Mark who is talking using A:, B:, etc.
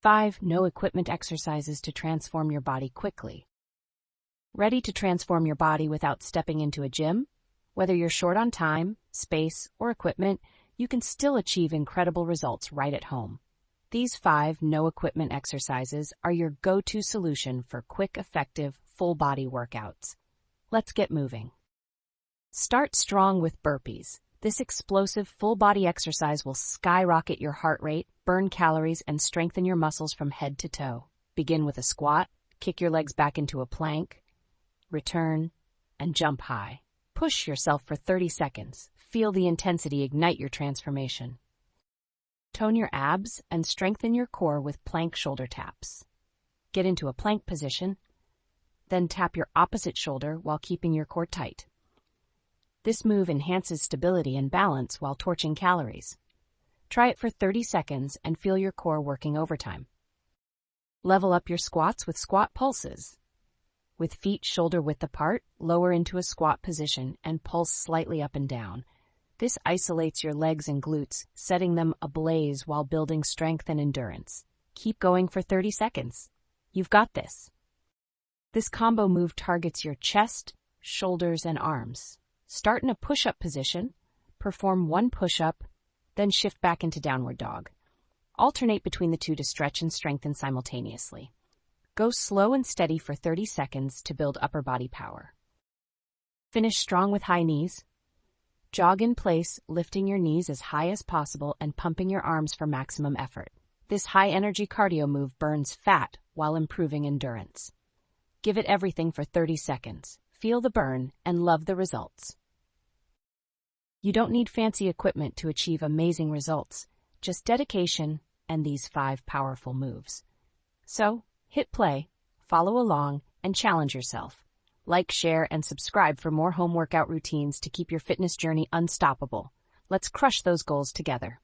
A: 5 no-equipment exercises to transform your body quickly. Ready to transform your body without stepping into a gym? Whether you're short on time, space, or equipment, you can still achieve incredible results right at home. These 5 no-equipment exercises are your go-to solution for quick, effective, full-body workouts. Let's get moving. Start strong with burpees. This explosive, full-body exercise will skyrocket your heart rate, burn calories, and strengthen your muscles from head to toe. Begin with a squat, kick your legs back into a plank, return, and jump high. Push yourself for 30 seconds. Feel the intensity ignite your transformation. Tone your abs and strengthen your core with plank shoulder taps. Get into a plank position, then tap your opposite shoulder while keeping your core tight. This move enhances stability and balance while torching calories. Try it for 30 seconds and feel your core working overtime. Level up your squats with squat pulses. With feet shoulder-width apart, lower into a squat position and pulse slightly up and down. This isolates your legs and glutes, setting them ablaze while building strength and endurance. Keep going for 30 seconds. You've got this. This combo move targets your chest, shoulders, and arms. Start in a push-up position, perform 1 push-up, then shift back into downward dog. Alternate between the two to stretch and strengthen simultaneously. Go slow and steady for 30 seconds to build upper body power. Finish strong with high knees. Jog in place, lifting your knees as high as possible and pumping your arms for maximum effort. This high-energy cardio move burns fat while improving endurance. Give it everything for 30 seconds. Feel the burn and love the results. You don't need fancy equipment to achieve amazing results, just dedication and these 5 powerful moves. So, hit play, follow along, and challenge yourself. Like, share, and subscribe for more home workout routines to keep your fitness journey unstoppable. Let's crush those goals together.